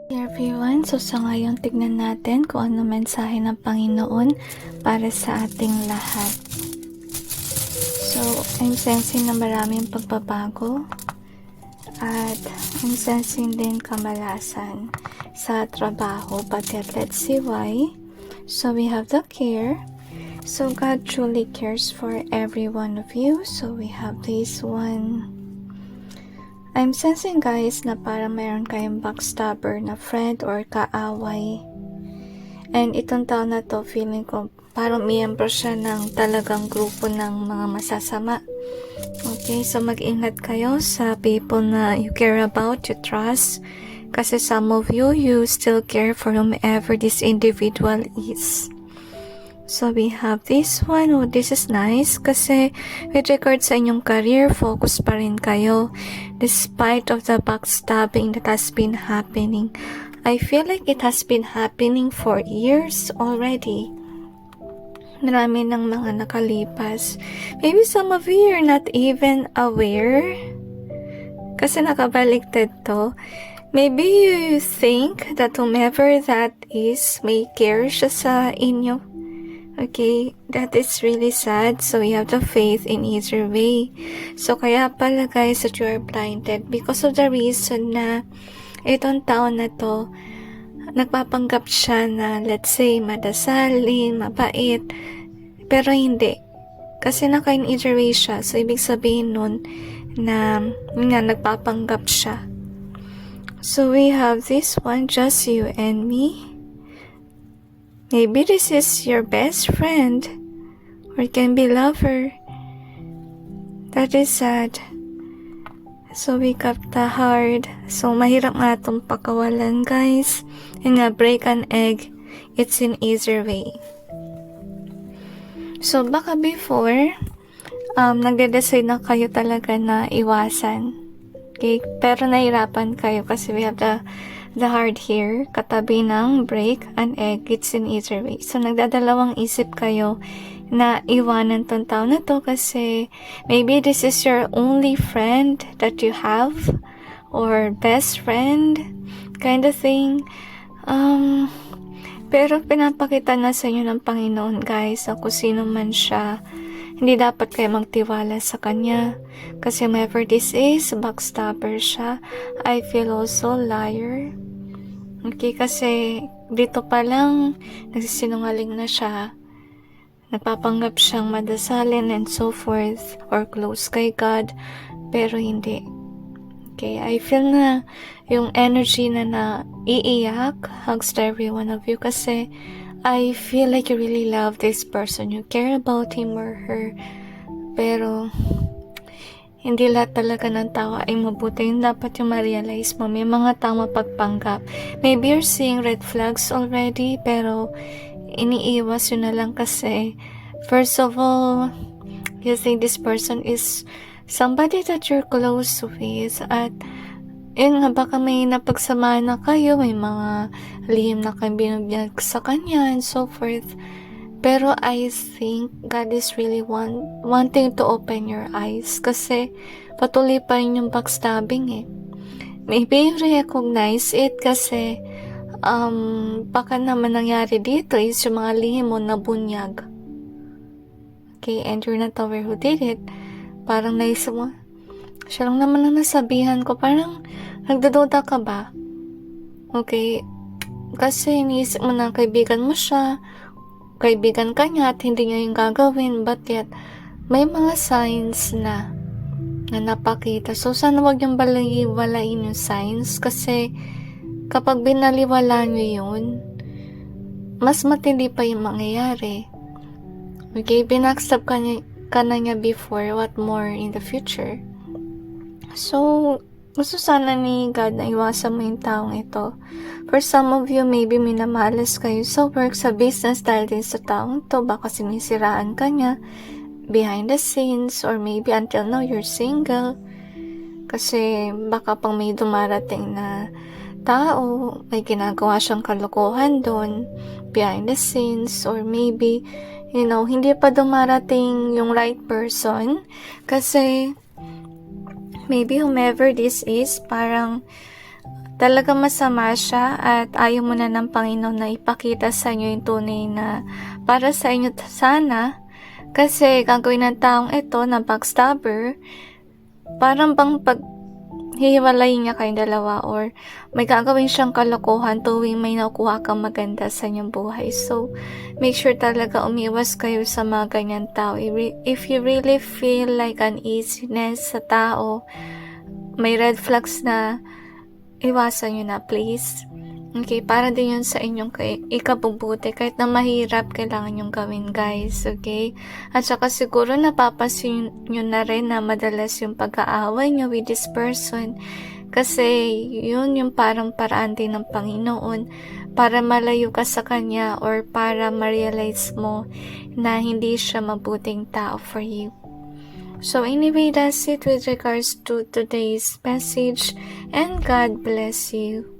Hey everyone, so sa ngayon tignan natin kung ano mensahe ng Panginoon para sa ating lahat. So, I'm sensing na maraming pagbabago at I'm sensing din kamalasan sa trabaho, but yet let's see why. So, we have the care. So, God truly cares for every one of you. So, we have this one. I'm sensing guys na parang mayroon kayong backstabber na friend or kaaway. And itong taon na to, feeling ko parang miyembro siya ng talagang grupo ng mga masasama. Okay, so mag-ingat kayo sa people na you care about, you trust. Kasi some of you, you still care for whomever this individual is. So we have this one. Oh, this is nice kasi with regard sa inyong career, focus pa rin kayo despite of the backstabbing that has been happening. I feel like it has been happening for years already. Marami ng mga nakalipas. Maybe some of you are not even aware kasi nakabaligtad to. Maybe you think that whomever that is may care siya sa inyo. Okay, that is really sad. So you have the faith in either way. So kaya pala guys that you are blinded because of the reason na itong taon na to, nagpapanggap siya na let's say madasalin, mabait, pero hindi. Kasi naka-in either way siya. So ibig sabihin nun na nagpapanggap siya. So we have this one, just you and me. Maybe this is your best friend or can be lover. That is sad. So we got the heart. So mahirap nga itong pakawalan guys. And break an egg, it's in either way. So baka before, nagde-decide na kayo talaga na iwasan. Okay? Pero nahirapan kayo kasi we have the hard here, katabi ng break an egg, it's in either way. So, nagdadalawang isip kayo na iwanan tong tao na to kasi maybe this is your only friend that you have or best friend kind of thing. Pero pinapakita na sa inyo ng Panginoon guys na kung sino man siya, hindi dapat kayo magtiwala sa kanya. Kasi whoever this is, backstabber siya. I feel also liar. Okay, kasi dito pa lang, nagsisinungaling na siya. Nagpapanggap siyang madasalin and so forth, or close kay God, pero hindi. Okay, I feel na yung energy na iiyak hugs to every one of you kasi I feel like you really love this person. You care about him or her, pero hindi lahat talaga ng tao ay mabuti. Yung dapat yung ma-realize mo. May mga tao mapagpanggap. Maybe you're seeing red flags already, pero iniiwas yun na lang kasi first of all, you think this person is somebody that you're close with at yun nga, baka may napagsamahan na kayo, may mga lihim na kayo binubiyag sa kanya and so forth. Pero I think God is really wanting to open your eyes kasi patuloy pa rin yung backstabbing eh. Maybe you recognize it kasi baka naman nangyari dito is yung mga lihim mo na bunyag. Okay, and you're not aware who did it. Parang naisip mo, siya lang naman ang nasabihan ko. Parang nagdududa ka ba? Okay, kasi iniisip mo na kaibigan mo siya, kaibigan ka niya at hindi niya yung gagawin, but yet may mga signs na napakita. So sana wag yung baliwalain yung signs kasi kapag binaliwala nyo yun, mas matindi pa yung mangyayari. Okay, binackstab ka na niya before, what more in the future? So gusto sana ni God na iwasan mo yung taong ito. For some of you, maybe minamalas kayo sa work, sa business dahil din sa taong to. Baka sinisiraan ka niya behind the scenes or maybe until now you're single. Kasi baka pang may dumarating na tao, may ginagawa siyang kalokohan doon behind the scenes or maybe, hindi pa dumarating yung right person kasi maybe whomever this is, parang talaga masama siya at ayaw mo na ng Panginoon na ipakita sa inyo yung tunay na para sa inyo sana. Kasi gagawin ng taong ito na backstabber, parang bang hihiwalayin niya kayong dalawa or may gagawin siyang kalokohan tuwing may nakuha kang maganda sa inyong buhay. So, make sure talaga umiwas kayo sa mga ganyan tao. If you really feel like uneasiness sa tao, may red flags na, iwasan nyo na please. Okay, para din yun sa inyong ikabubuti. Kahit na mahirap, kailangan yung gawin guys, okay? At saka siguro napapansin nyo na rin na madalas yung pag-aaway nyo with this person. Kasi yun yung parang paraan din ng Panginoon para malayo ka sa Kanya or para ma-realize mo na hindi siya mabuting tao for you. So anyway, that's it with regards to today's message and God bless you.